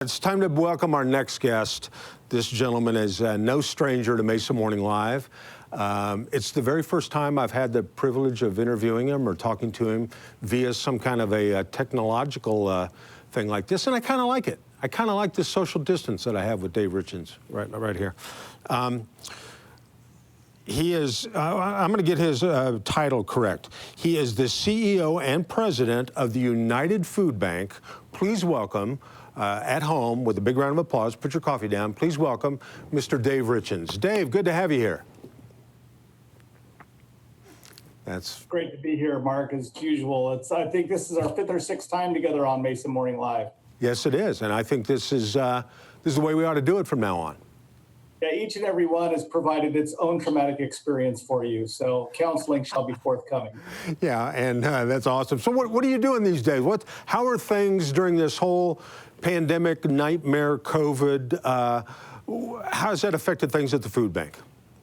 It's time to welcome our next guest. This gentleman is no stranger to Mesa Morning Live. It's the very first time I've had the privilege of interviewing him or talking to him via some kind of a technological thing like this, and I kind of like it. I kind of like this social distance that I have with Dave Richins right here. He is, I'm going to get his title correct. He is the CEO and president of the United Food Bank. Please welcome, at home, with a big round of applause, put your coffee down, please welcome Mr. Dave Richins. Dave, good to have you here. That's great to be here, Mark, as usual. I think this is our fifth or sixth time together on Mesa Morning Live. Yes, it is, and I think this is the way we ought to do it from now on. Yeah, each and every one has provided its own traumatic experience for you, so counseling shall be forthcoming. Yeah, and that's awesome. So what are you doing these days? How are things during this whole pandemic, nightmare, COVID? How has that affected things at the food bank?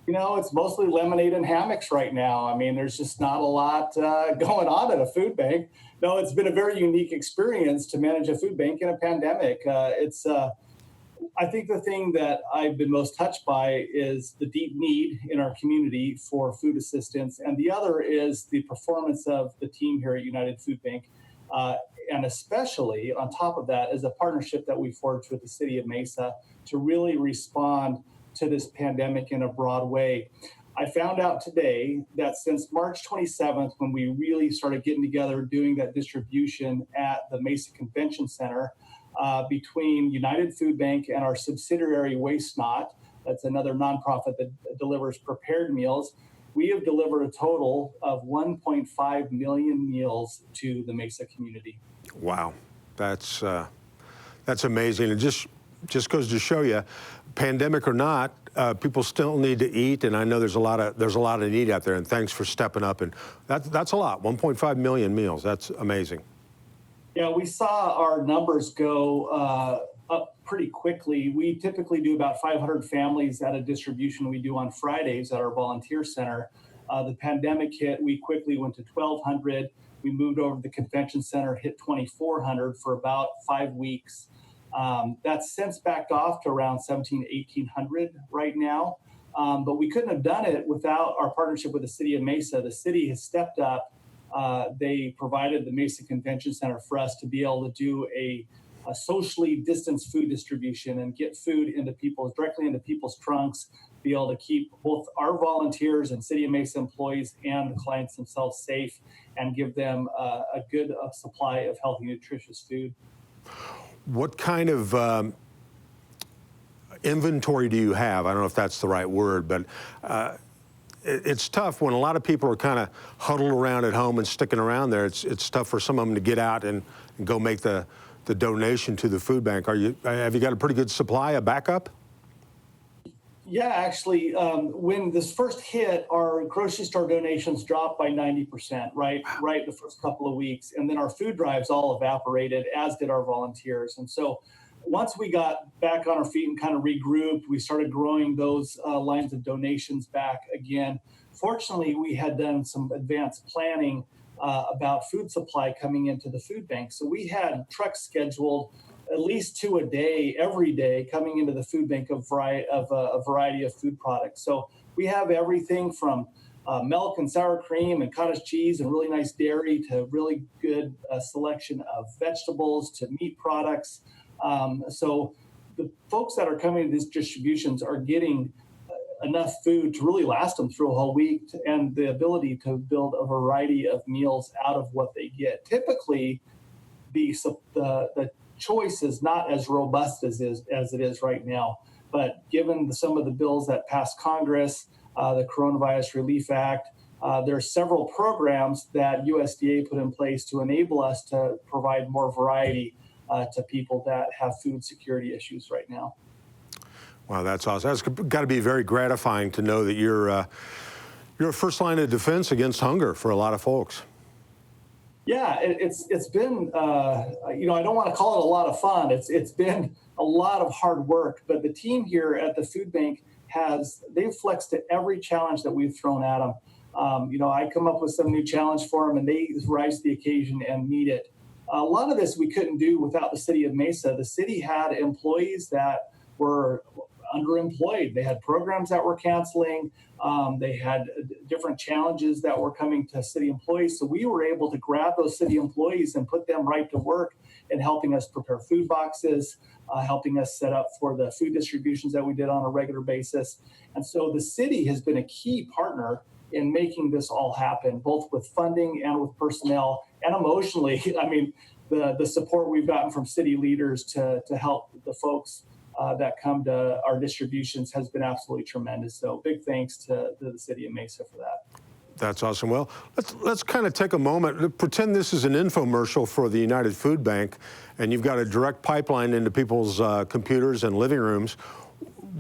You know, it's mostly lemonade and hammocks right now. I mean, there's just not a lot going on at a food bank. No, it's been a very unique experience to manage a food bank in a pandemic. I think the thing that I've been most touched by is the deep need in our community for food assistance. And the other is the performance of the team here at United Food Bank. And especially on top of that is a partnership that we forged with the city of Mesa to really respond to this pandemic in a broad way. I found out today that since March 27th, when we really started getting together doing that distribution at the Mesa Convention Center, between United Food Bank and our subsidiary Waste Not, that's another nonprofit that delivers prepared meals, we have delivered a total of 1.5 million meals to the Mesa community. Wow, that's amazing. It just goes to show you, pandemic or not, people still need to eat, and I know there's a lot of need out there. And thanks for stepping up. And that's a lot. 1.5 million meals. That's amazing. Yeah, we saw our numbers go up pretty quickly. We typically do about 500 families at a distribution we do on Fridays at our volunteer center. The pandemic hit, we quickly went to 1,200. We moved over to the convention center, hit 2,400 for about 5 weeks. That's since backed off to around 1,800 right now. But we couldn't have done it without our partnership with the city of Mesa. The city has stepped up. They provided the Mesa Convention Center for us to be able to do a socially distanced food distribution and get food directly into people's trunks, be able to keep both our volunteers and City of Mesa employees and the clients themselves safe and give them a good supply of healthy, nutritious food. What kind of inventory do you have? I don't know if that's the right word, but it's tough when a lot of people are kind of huddled around at home and sticking around there. It's tough for some of them to get out and go make the donation to the food bank. Have you got a pretty good supply, a backup? Yeah, actually, when this first hit, our grocery store donations dropped by 90%, right the first couple of weeks. And then our food drives all evaporated, as did our volunteers. And so once we got back on our feet and kind of regrouped, we started growing those lines of donations back again. Fortunately, we had done some advanced planning about food supply coming into the food bank. So we had trucks scheduled at least 2 a day, every day, coming into the food bank of a variety of food products. So we have everything from milk and sour cream and cottage cheese and really nice dairy to really good selection of vegetables to meat products. So the folks that are coming to these distributions are getting enough food to really last them through a whole week and the ability to build a variety of meals out of what they get. Typically, the choice is not as robust as it is right now, but given some of the bills that passed Congress, the Coronavirus Relief Act, there are several programs that USDA put in place to enable us to provide more variety to people that have food security issues right now. Wow, that's awesome. That's got to be very gratifying to know that you're a first line of defense against hunger for a lot of folks. Yeah, it's been, I don't want to call it a lot of fun. It's been a lot of hard work, but the team here at the food bank they've flexed to every challenge that we've thrown at them. I come up with some new challenge for them and they rise to the occasion and meet it. A lot of this we couldn't do without the city of Mesa. The city had employees that were underemployed. They had programs that were canceling. They had different challenges that were coming to city employees. So we were able to grab those city employees and put them right to work in helping us prepare food boxes, helping us set up for the food distributions that we did on a regular basis. And so the city has been a key partner in making this all happen, both with funding and with personnel and emotionally. I mean, the support we've gotten from city leaders to help the folks that come to our distributions has been absolutely tremendous. So big thanks to the city of Mesa for that. That's awesome. Well, let's kind of take a moment, pretend this is an infomercial for the United Food Bank, and you've got a direct pipeline into people's computers and living rooms.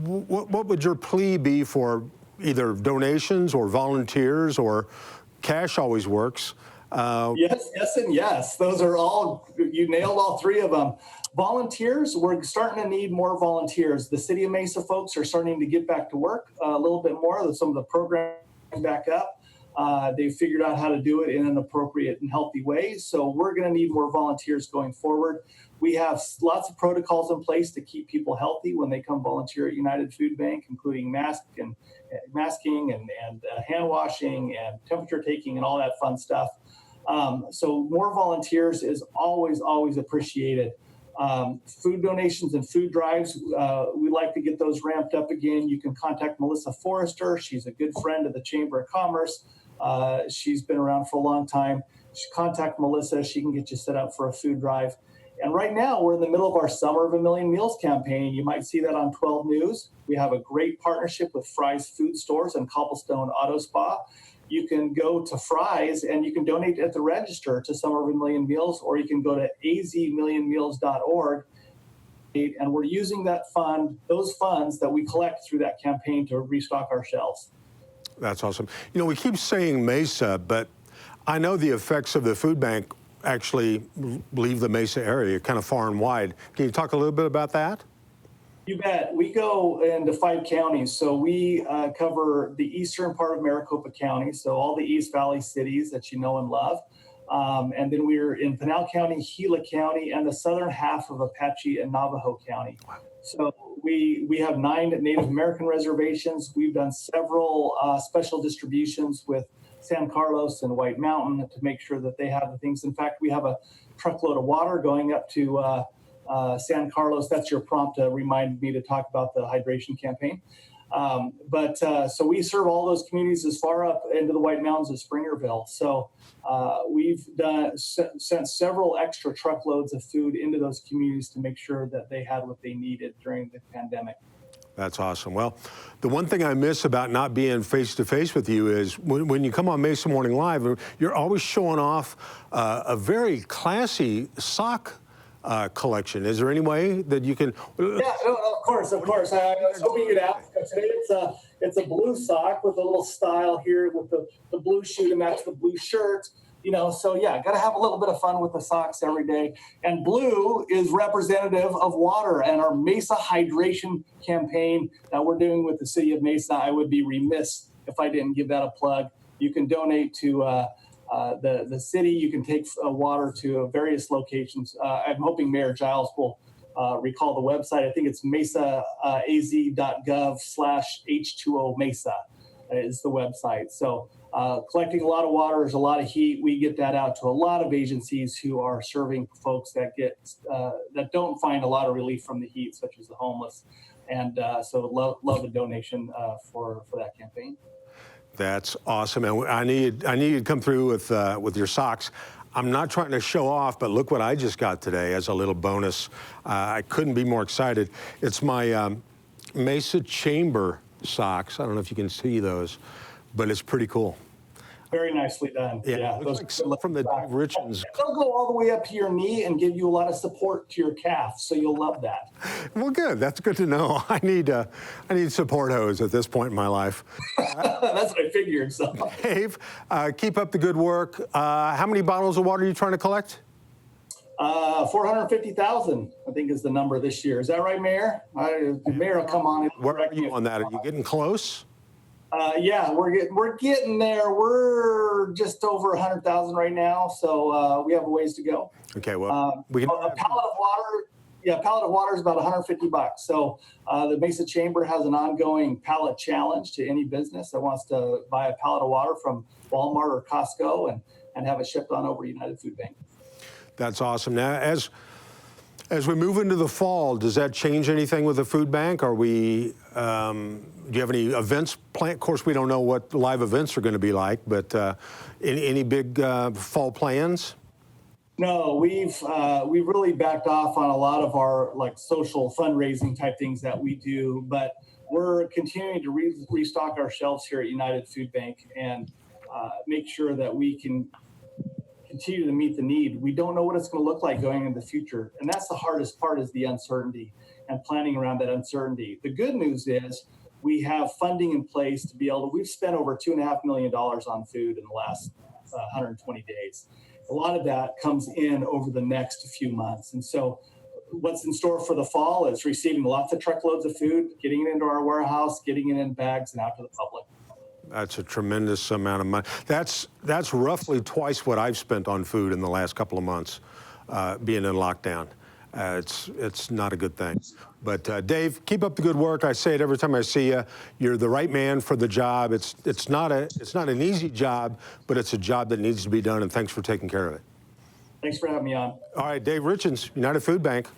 What would your plea be for either donations or volunteers, or cash always works? Yes, yes, and yes. Those are all, you nailed all three of them. Volunteers, we're starting to need more volunteers. The City of Mesa folks are starting to get back to work a little bit more. Some of the programs back up. They've figured out how to do it in an appropriate and healthy way. So we're going to need more volunteers going forward. We have lots of protocols in place to keep people healthy when they come volunteer at United Food Bank, including masking and hand washing and temperature taking and all that fun stuff. So more volunteers is always, always appreciated. Food donations and food drives, we like to get those ramped up again. You can contact Melissa Forrester. She's a good friend of the Chamber of Commerce. She's been around for a long time. Contact Melissa. She can get you set up for a food drive. And right now, we're in the middle of our Summer of a Million Meals campaign. You might see that on 12 News. We have a great partnership with Fry's Food Stores and Cobblestone Auto Spa. You can go to Fry's and you can donate at the register to Summer of a Million Meals, or you can go to azmillionmeals.org. And we're using those funds that we collect through that campaign to restock our shelves. That's awesome. You know, we keep saying Mesa, but I know the effects of the food bank actually leave the Mesa area kind of far and wide. Can you talk a little bit about that? You bet. We go into 5 counties. So we cover the eastern part of Maricopa County, so all the East Valley cities that you know and love. And then we're in Pinal County, Gila County, and the southern half of Apache and Navajo County. So we have 9 Native American reservations. We've done several special distributions with San Carlos and White Mountain to make sure that they have the things. In fact, we have a truckload of water going up to San Carlos. That's your prompt to remind me to talk about the hydration campaign. So we serve all those communities as far up into the White Mountains as Springerville. So we've sent several extra truckloads of food into those communities to make sure that they had what they needed during the pandemic. That's awesome. Well, the one thing I miss about not being face-to-face with you is when you come on Mesa Morning Live, you're always showing off a very classy sock collection. Is there any way that you can? Yeah, of course. I was hoping you'd ask. Today it's a blue sock with a little style here with the blue shoe to match the blue shirt. You know, so yeah, got to have a little bit of fun with the socks every day. And blue is representative of water, and our Mesa hydration campaign that we're doing with the city of Mesa. I would be remiss if I didn't give that a plug. You can donate to the city. You can take water to various locations. I'm hoping Mayor Giles will recall the website. I think it's mesaaz.gov/H2O Mesa is the website. So collecting a lot of water, there's a lot of heat. We get that out to a lot of agencies who are serving folks that that don't find a lot of relief from the heat, such as the homeless. And so love the donation for that campaign. That's awesome, and I need you to come through with your socks. I'm not trying to show off, but look what I just got today as a little bonus. I couldn't be more excited. It's my Mesa Chamber socks. I don't know if you can see those, but it's pretty cool. Very nicely done. Yeah, looks like from the Richins. They'll go all the way up to your knee and give you a lot of support to your calf, so you'll love that. Well, good. That's good to know. I need support hose at this point in my life. That's what I figured. So, Dave, keep up the good work. How many bottles of water are you trying to collect? 450,000, I think, is the number this year. Is that right, Mayor? The Mayor will come on. Where are you on that? Are you getting close? Yeah, we're getting there. We're just over 100,000 right now, so we have a ways to go. Okay, well, we can. A pallet of water, yeah, a pallet of water is about 150 bucks. So the Mesa Chamber has an ongoing pallet challenge to any business that wants to buy a pallet of water from Walmart or Costco and have it shipped on over to United Food Bank. That's awesome. Now, as we move into the fall, does that change anything with the food bank? Are we? Do you have any events planned? Of course, we don't know what live events are going to be like, but any big fall plans? No, we've really backed off on a lot of our like social fundraising type things that we do, but we're continuing to restock our shelves here at United Food Bank and make sure that we can continue to meet the need. We don't know what it's going to look like going into the future, and that's the hardest part, is the uncertainty and planning around that uncertainty. The good news is we have funding in place to be able to. We've spent over $2.5 million on food in the last 120 days. A lot of that comes in over the next few months, and so what's in store for the fall is receiving lots of truckloads of food, getting it into our warehouse, getting it in bags and out to the public. That's a tremendous amount of money. That's roughly twice what I've spent on food in the last couple of months, being in lockdown. It's not a good thing. But Dave, keep up the good work. I say it every time I see you. You're the right man for the job. It's not an easy job, but it's a job that needs to be done. And thanks for taking care of it. Thanks for having me on. All right, Dave Richins, United Food Bank.